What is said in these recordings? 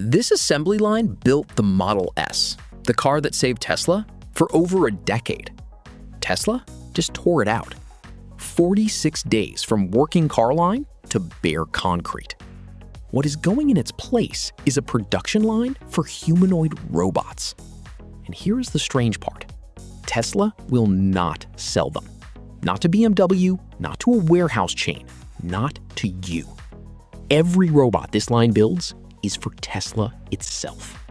This assembly line built the Model S, the car that saved Tesla, for over a decade. Tesla just tore it out. 46 days from working car line to bare concrete. What is going in its place is a production line for humanoid robots. And here's the strange part. Tesla will not sell them. Not to BMW, not to a warehouse chain, not to you. Every robot this line builds is for Tesla itself.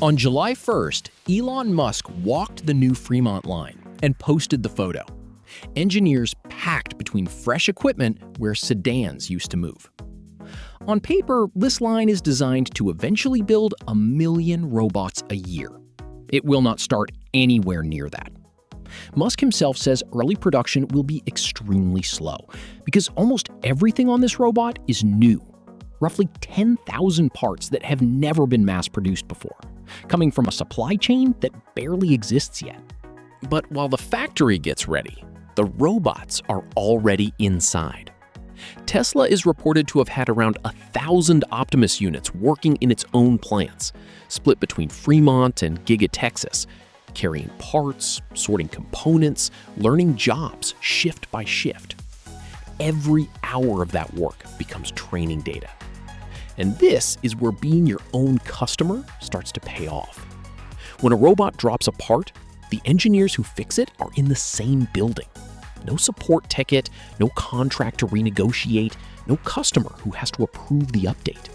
On July 1st, Elon Musk walked the new Fremont line and posted the photo. Engineers packed between fresh equipment where sedans used to move. On paper, this line is designed to eventually build 1 million robots a year. It will not start anywhere near that. Musk himself says early production will be extremely slow because almost everything on this robot is new. Roughly 10,000 parts that have never been mass-produced before, coming from a supply chain that barely exists yet. But while the factory gets ready, the robots are already inside. Tesla is reported to have had around 1,000 Optimus units working in its own plants, split between Fremont and Giga Texas, carrying parts, sorting components, learning jobs shift by shift. Every hour of that work becomes training data. And this is where being your own customer starts to pay off. When a robot drops a part, the engineers who fix it are in the same building. No support ticket, no contract to renegotiate, no customer who has to approve the update.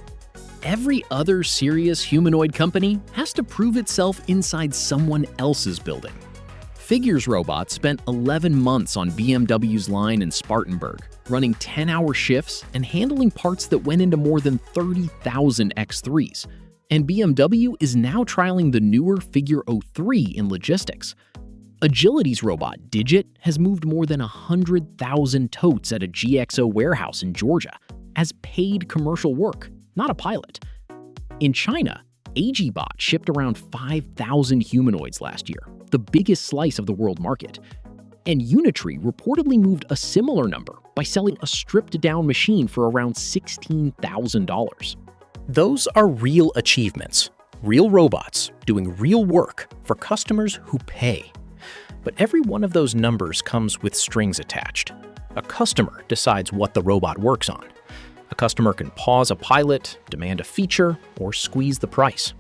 Every other serious humanoid company has to prove itself inside someone else's building. Figures Robot spent 11 months on BMW's line in Spartanburg, running 10-hour shifts and handling parts that went into more than 30,000 X3s. And BMW is now trialing the newer Figure 03 in logistics. Agility's robot, Digit, has moved more than 100,000 totes at a GXO warehouse in Georgia as paid commercial work, not a pilot. In China, AgiBot shipped around 5,000 humanoids last year, the biggest slice of the world market. And Unitree reportedly moved a similar number by selling a stripped-down machine for around $16,000. Those are real achievements, real robots doing real work for customers who pay. But every one of those numbers comes with strings attached. A customer decides what the robot works on. A customer can pause a pilot, demand a feature, or squeeze the price.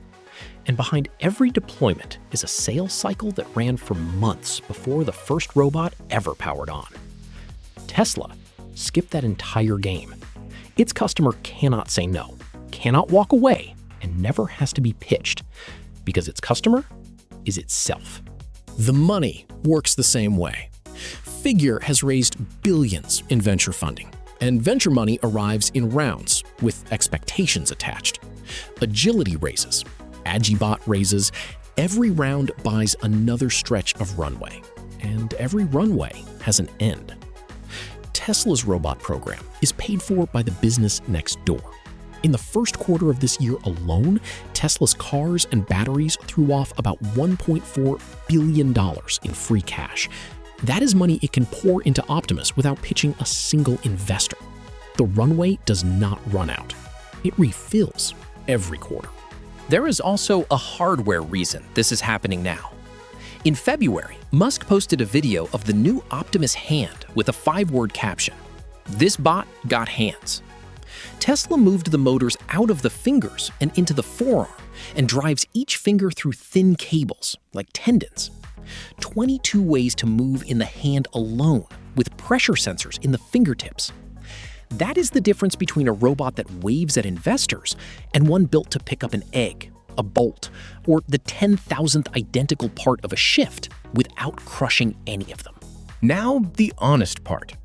And behind every deployment is a sales cycle that ran for months before the first robot ever powered on. Tesla skipped that entire game. Its customer cannot say no, cannot walk away, and never has to be pitched, because its customer is itself. The money works the same way. Figure has raised billions in venture funding, and venture money arrives in rounds with expectations attached. Agility raises, AgiBot raises, every round buys another stretch of runway, and every runway has an end. Tesla's robot program is paid for by the business next door. In the first quarter of this year alone, Tesla's cars and batteries threw off about $1.4 billion in free cash. That is money it can pour into Optimus without pitching a single investor. The runway does not run out. It refills every quarter. There is also a hardware reason this is happening now. In February, Musk posted a video of the new Optimus hand with a 5-word caption. "This bot got hands." Tesla moved the motors out of the fingers and into the forearm and drives each finger through thin cables, like tendons. 22 ways to move in the hand alone, with pressure sensors in the fingertips. That is the difference between a robot that waves at investors and one built to pick up an egg, a bolt, or the 10,000th identical part of a shift without crushing any of them. Now, the honest part.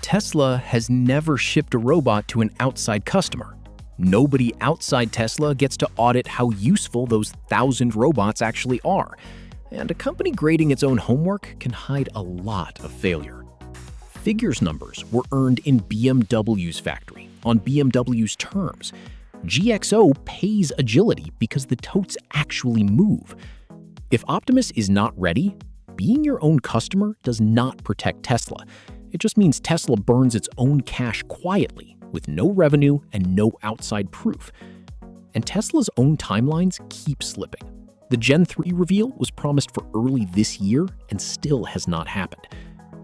Tesla has never shipped a robot to an outside customer. Nobody outside Tesla gets to audit how useful those 1,000 robots actually are. And a company grading its own homework can hide a lot of failure. Figures numbers were earned in BMW's factory, on BMW's terms. GXO pays Agility because the totes actually move. If Optimus is not ready, being your own customer does not protect Tesla. It just means Tesla burns its own cash quietly with no revenue and no outside proof. And Tesla's own timelines keep slipping. The Gen 3 reveal was promised for early this year and still has not happened.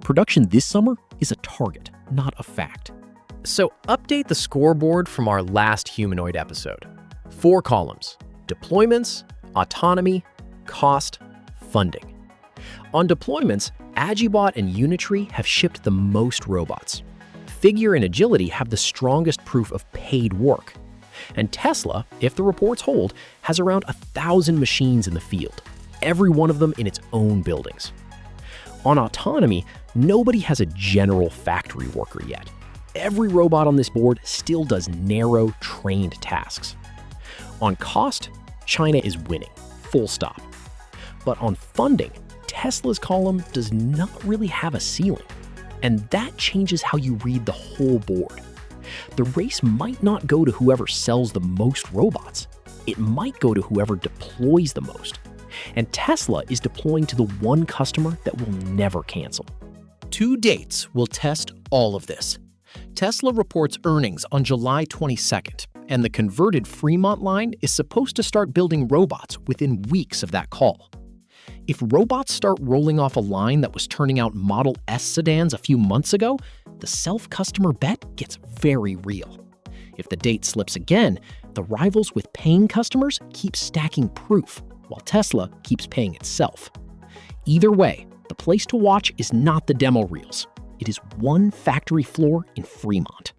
Production this summer is a target, not a fact. So update the scoreboard from our last humanoid episode. 4 columns: deployments, autonomy, cost, funding. On deployments, AgiBot and Unitree have shipped the most robots. Figure and Agility have the strongest proof of paid work. And Tesla, if the reports hold, has around 1,000 machines in the field, every one of them in its own buildings. On autonomy, nobody has a general factory worker yet. Every robot on this board still does narrow, trained tasks. On cost, China is winning, full stop. But on funding, Tesla's column does not really have a ceiling. And that changes how you read the whole board. The race might not go to whoever sells the most robots. It might go to whoever deploys the most. And Tesla is deploying to the one customer that will never cancel. 2 dates will test all of this. Tesla reports earnings on July 22nd, and the converted Fremont line is supposed to start building robots within weeks of that call. If robots start rolling off a line that was turning out Model S sedans a few months ago, the self-customer bet gets very real. If the date slips again, the rivals with paying customers keep stacking proof, while Tesla keeps paying itself. Either way, the place to watch is not the demo reels. It is one factory floor in Fremont.